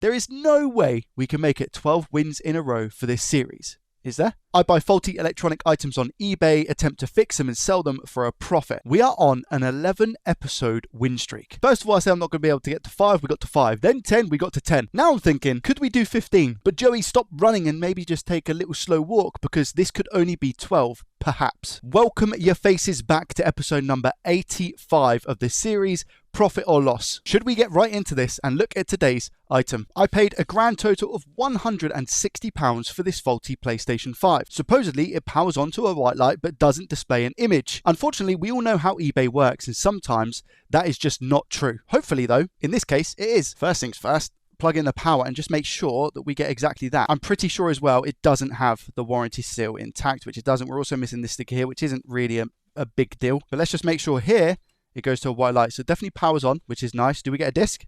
There is no way we can make it 12 wins in a row for this series. Is there? I buy faulty electronic items on eBay, attempt to fix them and sell them for a profit. We are on an 11 episode win streak. First of all, I said I'm not going to be able to get to 5, we got to 5. Then 10, we got to 10. Now I'm thinking, could we do 15? But Joey, stop running and maybe just take a little slow walk because this could only be 12, perhaps. Welcome your faces back to episode number 85 of this series, Profit or Loss. Should we get right into this and look at today's item? I paid a grand total of £160 for this faulty PlayStation 5. Supposedly, it powers onto a white light but doesn't display an image. Unfortunately, we all know how eBay works and sometimes that is just not true. Hopefully though, in this case, it is. First things first, plug in the power and just make sure that we get exactly that. I'm pretty sure as well it doesn't have the warranty seal intact, which it doesn't. We're also missing this sticker here, which isn't really a big deal. But let's just make sure here it goes to a white light. So it definitely powers on, which is nice. Do we get a disc?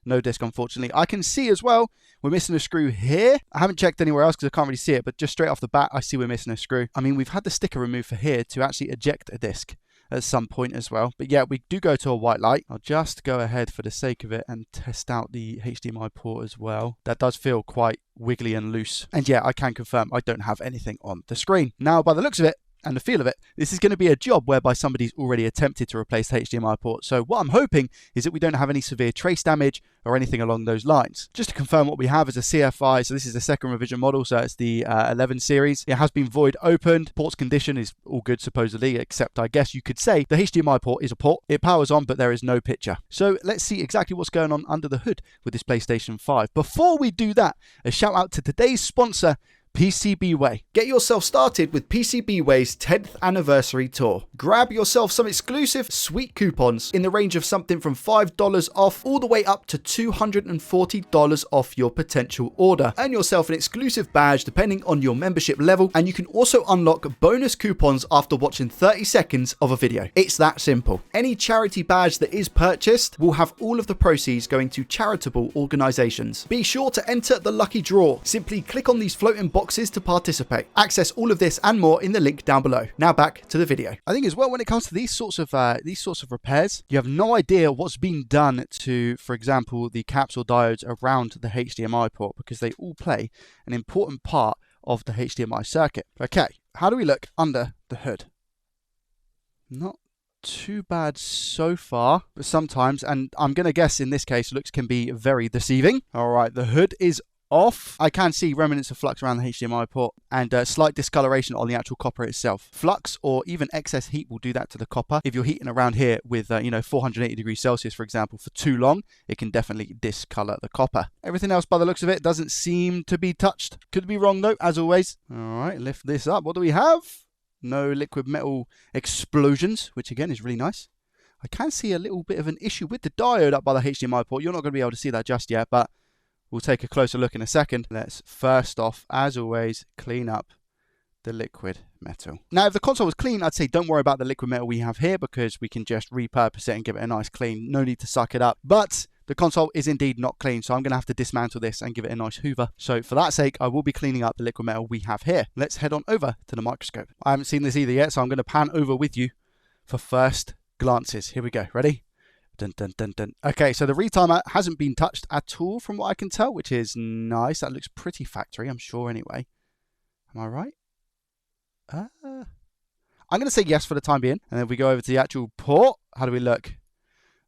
No disc, unfortunately. I can see as well, we're missing a screw here. I haven't checked anywhere else because I can't really see it, but just straight off the bat, I see we're missing a screw. I mean, we've had the sticker removed for here to actually eject a disc at some point as well. But yeah, we do go to a white light. I'll just go ahead for the sake of it and test out the HDMI port as well. That does feel quite wiggly and loose. And yeah, I can confirm I don't have anything on the screen. Now, by the looks of it, and the feel of it, this is going to be a job whereby somebody's already attempted to replace the HDMI port. So what I'm hoping is that we don't have any severe trace damage or anything along those lines. Just to confirm what we have is a CFI, so this is the second revision model, so it's the 11 series. It has been void opened. Port's condition is all good supposedly, except I guess you could say the HDMI port is a port. It powers on, but there is no picture. So let's see exactly what's going on under the hood with this PlayStation 5. Before we do that, a shout out to today's sponsor, PCBWay. Get yourself started with PCBWay's 10th anniversary tour. Grab yourself some exclusive sweet coupons in the range of something from $5 off all the way up to $240 off your potential order. Earn yourself an exclusive badge depending on your membership level, and you can also unlock bonus coupons after watching 30 seconds of a video. It's that simple. Any charity badge that is purchased will have all of the proceeds going to charitable organizations. Be sure to enter the lucky draw. Simply click on these floating boxes to participate. Access all of this and more in the link down below. Now back to the video. I think as well, when it comes to these sorts of repairs, you have no idea what's been done to, for example, the caps or diodes around the HDMI port, because they all play an important part of the HDMI circuit. Okay, how do we look under the hood? Not too bad so far, but sometimes, and I'm gonna guess in this case, looks can be very deceiving. All right, the hood is off. I can see remnants of flux around the HDMI port and slight discoloration on the actual copper itself. Flux or even excess heat will do that to the copper. If you're heating around here with 480 degrees Celsius, for example, for too long, it can definitely discolor the copper. Everything else by the looks of it doesn't seem to be touched. Could be wrong though, as always. All right, lift this up. What do we have? No liquid metal explosions, which again is really nice. I can see a little bit of an issue with the diode up by the HDMI port. You're not going to be able to see that just yet, but we'll take a closer look in a second. Let's first off, as always, clean up the liquid metal. Now, if the console was clean, I'd say don't worry about the liquid metal we have here because we can just repurpose it and give it a nice clean. No need to suck it up. But the console is indeed not clean, so I'm going to have to dismantle this and give it a nice hoover. So for that sake, I will be cleaning up the liquid metal we have here. Let's head on over to the microscope. I haven't seen this either yet, so I'm going to pan over with you for first glances. Here we go. Ready? Dun, dun, dun, dun. Okay, so the retimer hasn't been touched at all from what I can tell, which is nice. That looks pretty factory, I'm sure anyway. Am I right? I'm going to say yes for the time being. And then if we go over to the actual port, how do we look?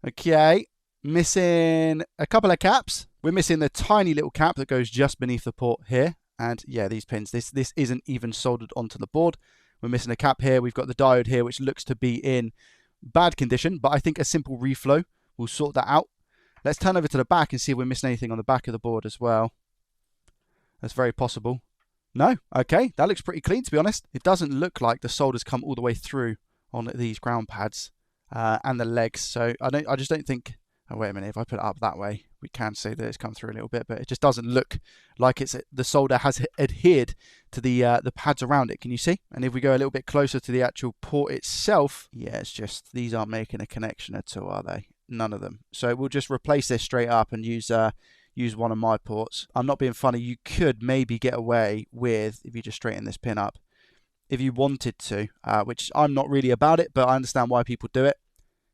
Okay, missing a couple of caps. We're missing the tiny little cap that goes just beneath the port here. And yeah, these pins, this isn't even soldered onto the board. We're missing a cap here. We've got the diode here, which looks to be in bad condition, but I think a simple reflow will sort that out. Let's turn over to the back and see if we're missing anything on the back of the board as well. That's very possible. No, okay, that looks pretty clean to be honest. It doesn't look like the solder's come all the way through on these ground pads and the legs, so I just don't think. Oh wait a minute, if I put it up that way, we can see that it's come through a little bit, but it just doesn't look like the solder has adhered to the pads around it. Can you see? And if we go a little bit closer to the actual port itself, yeah, it's just these aren't making a connection at all, are they? None of them. So we'll just replace this straight up and use one of my ports. I'm not being funny. You could maybe get away with, if you just straighten this pin up, if you wanted to, which I'm not really about it, but I understand why people do it.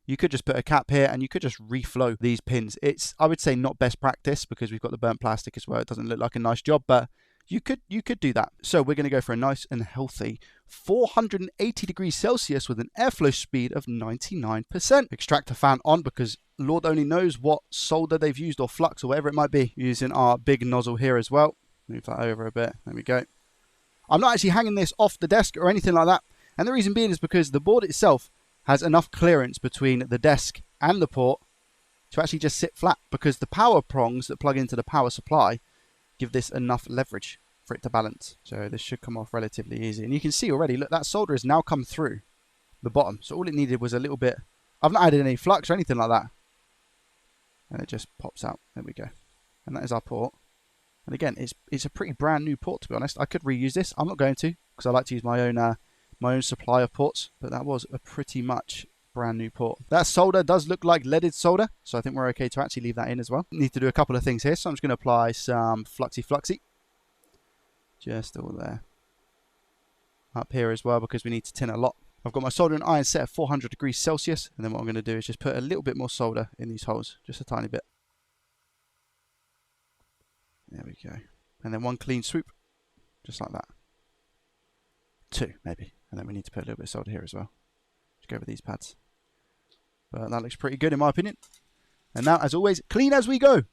You could just put a cap here and you could just reflow these pins. It's, I would say, not best practice because we've got the burnt plastic as well. It doesn't look like a nice job, but you could do that. So we're going to go for a nice and healthy 480 degrees Celsius with an airflow speed of 99%. Extractor fan on because Lord only knows what solder they've used or flux or whatever it might be. Using our big nozzle here as well. Move that over a bit. There we go. I'm not actually hanging this off the desk or anything like that. And the reason being is because the board itself has enough clearance between the desk and the port to actually just sit flat, because the power prongs that plug into the power supply give this enough leverage for it to balance. So this should come off relatively easy. And you can see already, look, that solder has now come through the bottom. So all it needed was a little bit. I've not added any flux or anything like that. And it just pops out. There we go. And that is our port. And again, it's a pretty brand new port, to be honest. I could reuse this. I'm not going to, because I like to use my own supply of ports. But that was a pretty much brand new port. That solder does look like leaded solder, so I think we're okay to actually leave that in as well. Need to do a couple of things here, so I'm just going to apply some fluxy. Just all there. Up here as well, because we need to tin a lot. I've got my soldering iron set at 400 degrees Celsius, and then what I'm going to do is just put a little bit more solder in these holes, just a tiny bit. There we go. And then one clean swoop, just like that. Two, maybe. And then we need to put a little bit of solder here as well. Just go over these pads. But that looks pretty good in my opinion. And now, as always, clean as we go.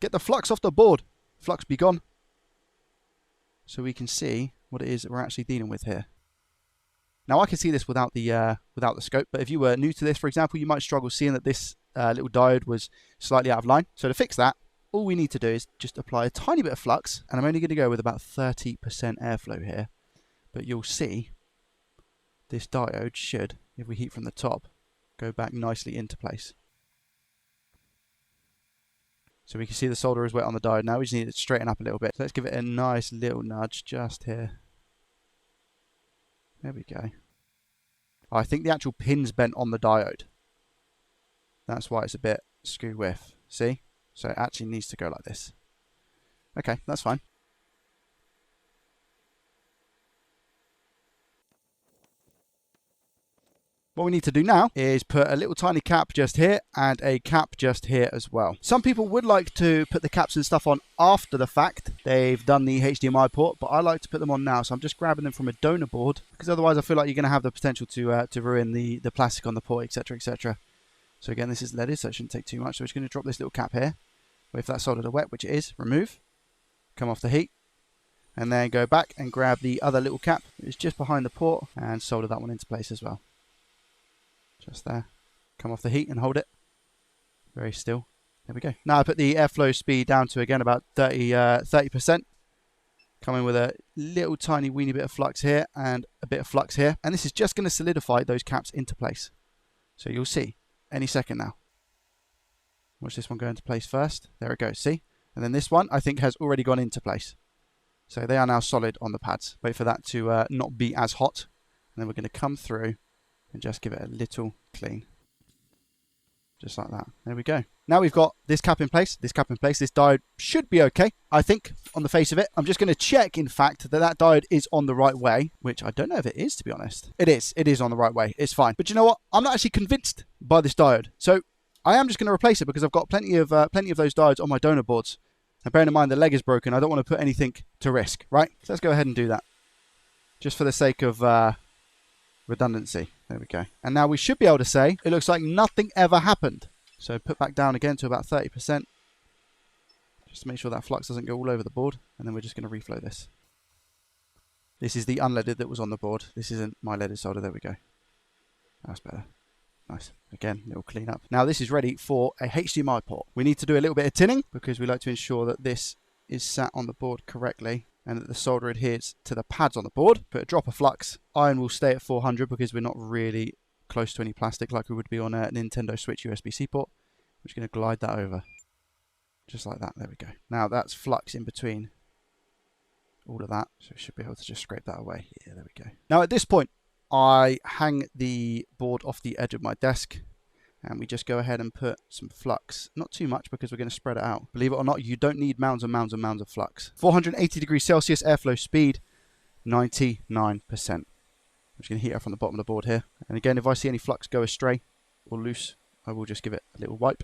Get the flux off the board. Flux be gone. So we can see what it is that we're actually dealing with here. Now I can see this without the scope, but if you were new to this, for example, you might struggle seeing that this little diode was slightly out of line. So to fix that, all we need to do is just apply a tiny bit of flux, and I'm only going to go with about 30% airflow here. But you'll see this diode should, if we heat from the top, go back nicely into place. So we can see the solder is wet on the diode now. We just need it to straighten up a little bit. So let's give it a nice little nudge just here. There we go. I think the actual pin's bent on the diode. That's why it's a bit skew with. See? So it actually needs to go like this. Okay, that's fine. What we need to do now is put a little tiny cap just here and a cap just here as well. Some people would like to put the caps and stuff on after the fact. They've done the HDMI port, but I like to put them on now. So I'm just grabbing them from a donor board, because otherwise I feel like you're going to have the potential to ruin the plastic on the port, etc, etc. So again, this is leaded, so it shouldn't take too much. So we're just going to drop this little cap here. If that soldered are wet, which it is, remove, come off the heat, and then go back and grab the other little cap. It's just behind the port, and solder that one into place as well. Just there. Come off the heat and hold it. Very still. There we go. Now I put the airflow speed down to, again, about 30%. Come in with a little tiny weeny bit of flux here and a bit of flux here. And this is just going to solidify those caps into place. So you'll see any second now. Watch this one go into place first. There it goes, see? And then this one, I think, has already gone into place. So they are now solid on the pads. Wait for that to not be as hot. And then we're going to come through and just give it a little clean. Just like that. There we go. Now we've got this cap in place, this cap in place. This diode should be okay, I think, on the face of it. I'm just going to check, in fact, that that diode is on the right way, which I don't know if it is, to be honest. It is. It is on the right way. It's fine. But you know what? I'm not actually convinced by this diode. So I am just going to replace it, because I've got plenty of those diodes on my donor boards. And bearing in mind the leg is broken, I don't want to put anything to risk, right? So let's go ahead and do that. Just for the sake of redundancy. There we go. And now we should be able to say it looks like nothing ever happened. So put back down again to about 30%. Just to make sure that flux doesn't go all over the board. And then we're just going to reflow this. This is the unleaded that was on the board. This isn't my leaded solder. There we go. That's better. Nice. Again, little clean up. Now this is ready for a HDMI port. We need to do a little bit of tinning, because we like to ensure that this is sat on the board correctly and that the solder adheres to the pads on the board. Put a drop of flux. Iron will stay at 400 because we're not really close to any plastic like we would be on a Nintendo Switch USB-C port. We're just going to glide that over. Just like that. There we go. Now that's flux in between all of that. So we should be able to just scrape that away. Yeah, there we go. Now at this point, I hang the board off the edge of my desk, and we just go ahead and put some flux. Not too much, because we're going to spread it out. Believe it or not, you don't need mounds and mounds and mounds of flux. 480 degrees Celsius, airflow speed, 99%. I'm just going to heat up from the bottom of the board here. And again, if I see any flux go astray, or loose, I will just give it a little wipe.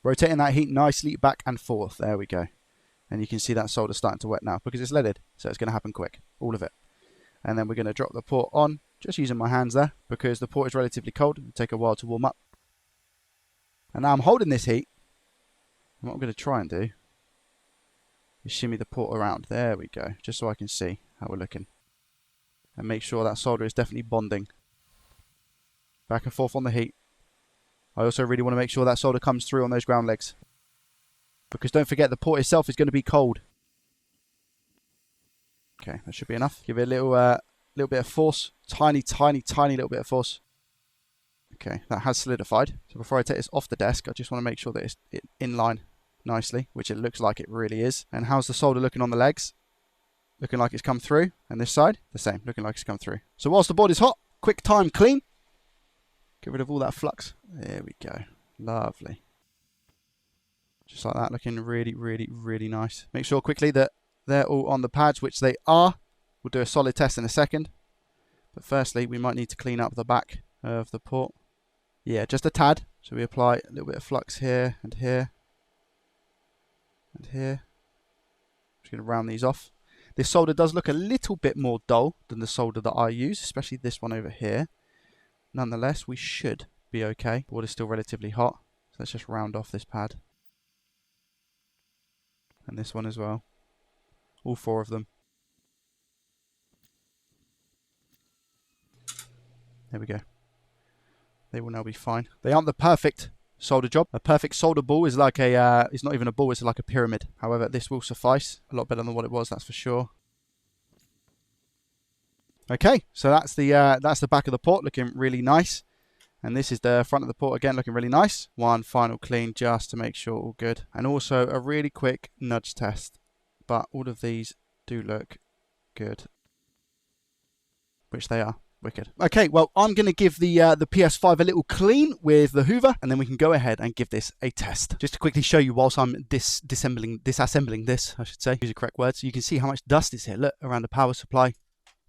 Rotating that heat nicely back and forth. There we go. And you can see that solder starting to wet now because it's leaded. So it's going to happen quick. All of it. And then we're going to drop the port on. Just using my hands there because the port is relatively cold. It'll take a while to warm up. And now I'm holding this heat. And what I'm going to try and do is shimmy the port around. There we go. Just so I can see how we're looking. And make sure that solder is definitely bonding. Back and forth on the heat. I also really want to make sure that solder comes through on those ground legs. Because don't forget, the port itself is going to be cold. Okay, that should be enough. Give it a little bit of force. Tiny little bit of force. Okay, that has solidified. So before I take this off the desk, I just want to make sure that it's in line nicely, which it looks like it really is. And how's the solder looking on the legs? Looking like it's come through. And this side, the same, looking like it's come through. So whilst the board is hot, quick time clean. Get rid of all that flux. There we go. Lovely. Just like that, looking really nice. Make sure quickly that they're all on the pads, which they are. We'll do a solid test in a second. But firstly, we might need to clean up the back of the port. Yeah, just a tad. So we apply a little bit of flux here and here. And here. Just going to round these off. This solder does look a little bit more dull than the solder that I use, especially this one over here. Nonetheless, we should be okay. Board is still relatively hot. So let's just round off this pad. And this one as well. All four of them. There we go. They will now be fine. They aren't the perfect solder job. A perfect solder ball is like a, it's not even a ball, it's like a pyramid. However, this will suffice. A lot better than what it was, that's for sure. Okay, so that's the back of the port looking really nice. And this is the front of the port again looking really nice. One final clean just to make sure all good. And also a really quick nudge test. But all of these do look good. Which they are. Wicked. Okay, well, I'm going to give the PS5 a little clean with the Hoover, and then we can go ahead and give this a test. Just to quickly show you whilst I'm disassembling this, I should say, use the correct words, so you can see how much dust is here. Look, around the power supply.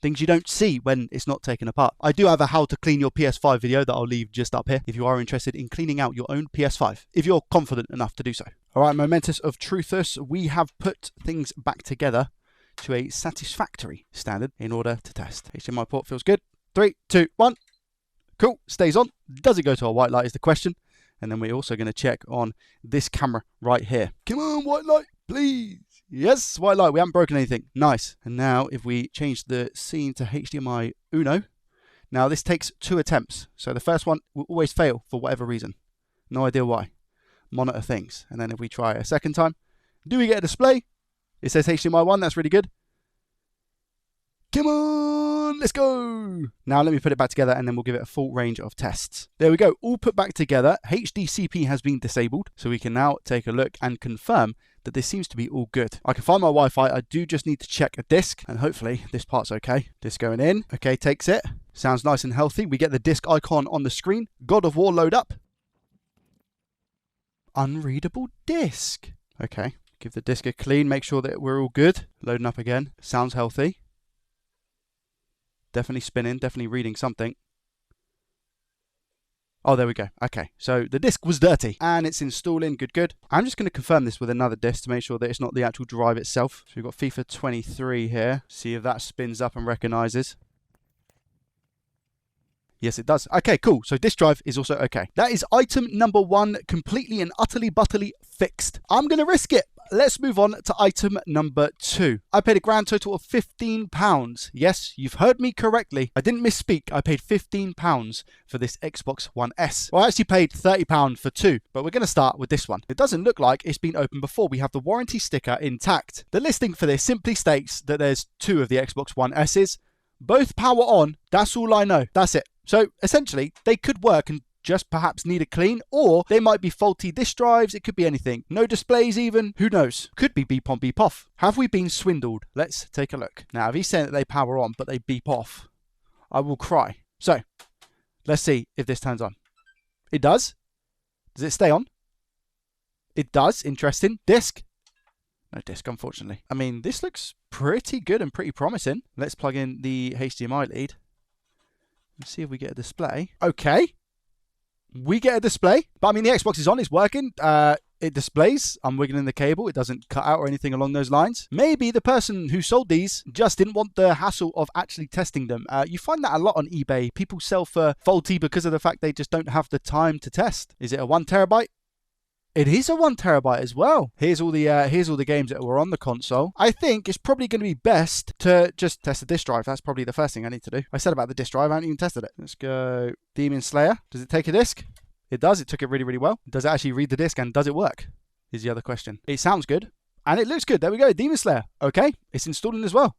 Things you don't see when it's not taken apart. I do have a how to clean your PS5 video that I'll leave just up here if you are interested in cleaning out your own PS5, if you're confident enough to do so. All right, momentous of truthers, we have put things back together to a satisfactory standard in order to test. HDMI port feels good. 3, 2, 1. Cool, stays on. Does it go to a white light is the question. And then we're also going to check on this camera right here. Come on, white light, please. Yes, white light. We haven't broken anything. Nice. And now if we change the scene to HDMI Uno. Now this takes 2 attempts. So the first one will always fail for whatever reason. No idea why. Monitor things. And then if we try a second time, do we get a display? It says HDMI 1. That's really good. Come on, let's go. Now let me put it back together and then we'll give it a full range of tests. There we go, all put back together. HDCP has been disabled, so we can now take a look and confirm that this seems to be all good. I can find my Wi-Fi, I do just need to check a disk, and hopefully this part's okay. Disk going in, okay, takes it. Sounds nice and healthy. We get the disk icon on the screen. God of War load up. Unreadable disk. Okay, give the disk a clean, make sure that we're all good. Loading up again, sounds healthy. Definitely spinning, definitely reading something. Oh, there we go. Okay, so the disk was dirty and it's installing. Good. I'm just going to confirm this with another disk to make sure that it's not the actual drive itself. So we've got FIFA 23 here. See if that spins up and recognizes. Yes, it does. Okay, cool. So disk drive is also okay. That is item number 1, completely and utterly butterly fixed. I'm going to risk it. Let's move on to item number 2. I paid a grand total of £15. Yes, you've heard me correctly. I didn't misspeak. I paid £15 for this Xbox One S. Well, I actually paid £30 for 2, but we're going to start with this one. It doesn't look like it's been opened before. We have the warranty sticker intact. The listing for this simply states that there's 2 of the Xbox One S's. Both power on. That's all I know. That's it. So essentially, they could work and just perhaps need a clean, or they might be faulty disk drives. It could be anything. No displays even. Who knows? Could be beep on, beep off. Have we been swindled? Let's take a look. Now, if he's saying that they power on, but they beep off, I will cry. So, let's see if this turns on. It does. Does it stay on? It does. Interesting. Disk. No disk, unfortunately. I mean, this looks pretty good and pretty promising. Let's plug in the HDMI lead and see if we get a display. Okay. We get a display, but I mean, the Xbox is on, it's working. It displays. I'm wiggling the cable. It doesn't cut out or anything along those lines. Maybe the person who sold these just didn't want the hassle of actually testing them. You find that a lot on eBay. People sell for faulty because of the fact they just don't have the time to test. Is it a 1 terabyte? It is a 1 terabyte as well. Here's all the games that were on the console. I think it's probably going to be best to just test the disk drive. That's probably the first thing I need to do. I said about the disk drive, I haven't even tested it. Let's go Demon Slayer. Does it take a disk? It does. It took it really, really well. Does it actually read the disk, and does it work? Is the other question. It sounds good, and it looks good. There we go. Demon Slayer. Okay, it's installing as well.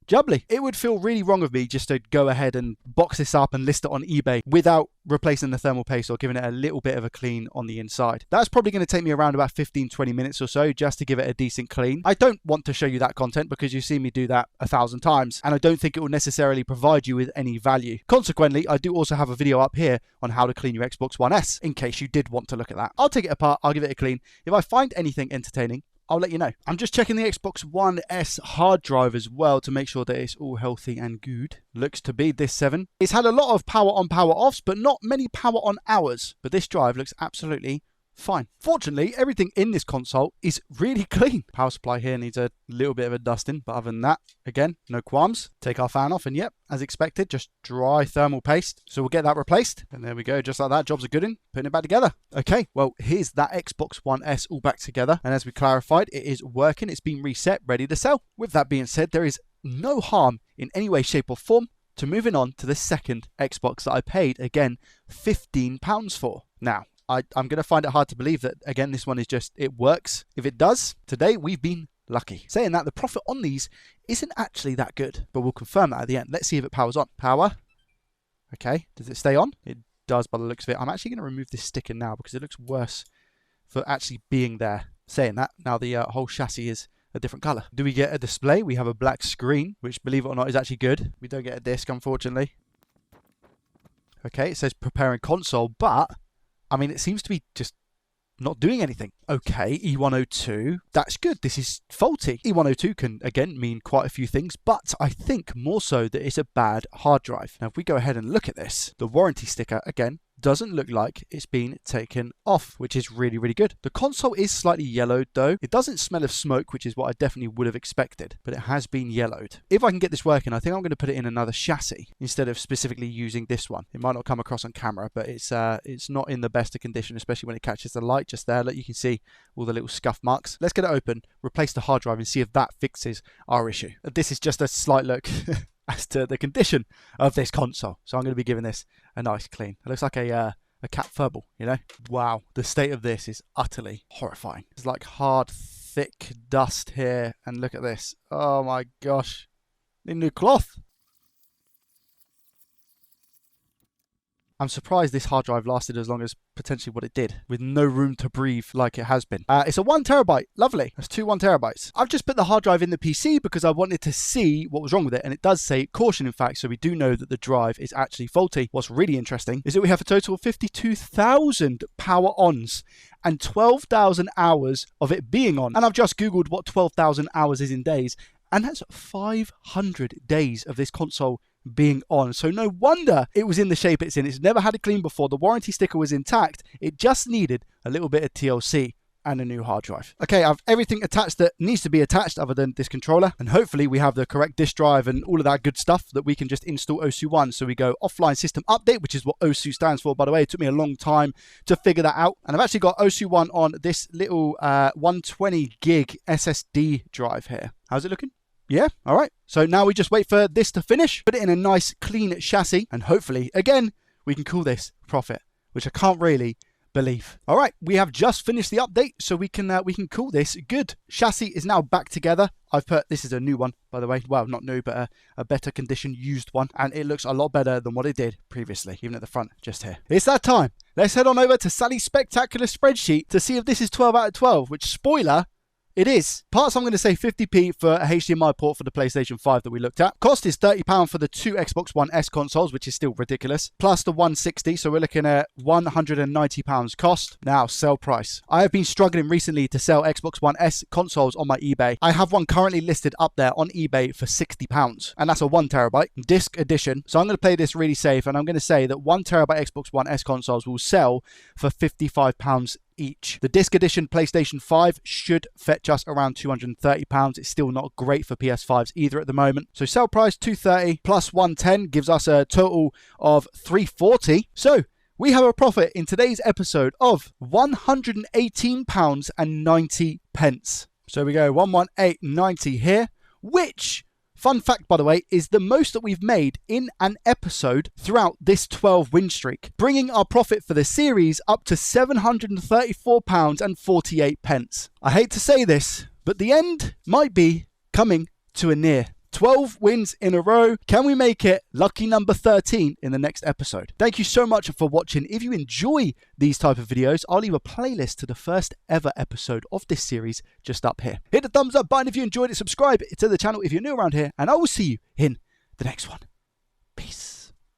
Jubbly. It would feel really wrong of me just to go ahead and box this up and list it on eBay without replacing the thermal paste or giving it a little bit of a clean on the inside. That's probably going to take me around about 15-20 minutes or so just to give it a decent clean. I don't want to show you that content because you've seen me do that 1,000 times, and I don't think it will necessarily provide you with any value. Consequently, I do also have a video up here on how to clean your Xbox One S in case you did want to look at that. I'll take it apart, I'll give it a clean. If I find anything entertaining, I'll let you know. I'm just checking the Xbox One S hard drive as well to make sure that it's all healthy and good. Looks to be this 7. It's had a lot of power on, power offs, but not many power on hours. But this drive looks absolutely fine. Fortunately, everything in this console is really clean. Power supply here needs a little bit of a dusting, but other than that, again, no qualms. Take our fan off, and yep, as expected, just dry thermal paste. So we'll get that replaced, and there we go, just like that. Job's a good one. Putting it back together. Okay, well, here's that Xbox One S all back together, and as we clarified, it is working. It's been reset, ready to sell. With that being said, there is no harm in any way, shape, or form to moving on to the second Xbox that I paid, again, £15 for. Now, I'm going to find it hard to believe that, again, this one is just, it works. If it does, today we've been lucky. Saying that, the profit on these isn't actually that good, but we'll confirm that at the end. Let's see if it powers on. Power. Okay, does it stay on? It does by the looks of it. I'm actually going to remove this sticker now because it looks worse for actually being there. Saying that, now the whole chassis is a different color. Do we get a display? We have a black screen, which, believe it or not, is actually good. We don't get a disc, unfortunately. Okay, it says preparing console, but I mean, it seems to be just not doing anything. Okay, E102, that's good. This is faulty. E102 can, again, mean quite a few things, but I think more so that it's a bad hard drive. Now, if we go ahead and look at this, the warranty sticker, again, doesn't look like it's been taken off, which is really, really good. The console is slightly yellowed though. It doesn't smell of smoke, which is what I definitely would have expected, but it has been yellowed. If I can get this working, I think I'm going to put it in another chassis instead of specifically using this one. It might not come across on camera, but it's not in the best of condition, especially when it catches the light just there. Look, you can see all the little scuff marks. Let's get it open, replace the hard drive, and see if that fixes our issue. This is just a slight look as to the condition of this console. So I'm going to be giving this a nice clean. It looks like a cat furball, you know? Wow, the state of this is utterly horrifying. It's like hard, thick dust here, and look at this. Oh my gosh. Need new cloth. I'm surprised this hard drive lasted as long as potentially what it did, with no room to breathe like it has been. It's a 1 terabyte. Lovely. That's 2 1 terabytes. I've just put the hard drive in the PC because I wanted to see what was wrong with it, and it does say caution, in fact, so we do know that the drive is actually faulty. What's really interesting is that we have a total of 52,000 power ons and 12,000 hours of it being on. And I've just Googled what 12,000 hours is in days, and that's 500 days of this console being on. So no wonder it was in the shape it's in. It's never had a clean before. The warranty sticker was intact. It just needed a little bit of TLC and a new hard drive. Okay, I've everything attached that needs to be attached other than this controller, and hopefully we have the correct disk drive and all of that good stuff that we can just install OSU 1. So we go offline system update, which is what OSU stands for, by the way. It took me a long time to figure that out, and I've actually got OSU 1 on this little 120 gig SSD drive here. How's it looking? Yeah, all right. So now we just wait for this to finish, put it in a nice clean chassis, and hopefully, again, we can call this profit, which I can't really believe. All right, we have just finished the update, so we can call this good. Chassis is now back together. I've put, this is a new one, by the way. Well, not new, but a better condition used one, and it looks a lot better than what it did previously, even at the front, just here. It's that time. Let's head on over to Sally's spectacular spreadsheet to see if this is 12 out of 12, which, spoiler, It is. Parts, I'm going to say 50p for a HDMI port for the PlayStation 5 that we looked at. Cost is £30 for the two Xbox One S consoles, which is still ridiculous, plus the 160, so we're looking at £190 cost. Now, sell price. I have been struggling recently to sell Xbox One S consoles on my eBay. I have one currently listed up there on eBay for £60, and that's a 1TB disc edition. So I'm going to play this really safe, and I'm going to say that 1TB Xbox One S consoles will sell for £55 each. The disc edition PlayStation 5 should fetch us around £230. It's still not great for PS5s either at the moment. So sell price $230 plus 110 gives us a total of $340. So we have a profit in today's episode of £118.90. So we go 118.90 here, which, fun fact, by the way, is the most that we've made in an episode throughout this 12-win streak, bringing our profit for the series up to £734.48. I hate to say this, but the end might be coming to a near. 12 wins in a row. Can we make it lucky number 13 in the next episode? Thank you so much for watching. If you enjoy these type of videos, I'll leave a playlist to the first ever episode of this series just up here. Hit the thumbs up button if you enjoyed it. Subscribe to the channel if you're new around here, and I will see you in the next one.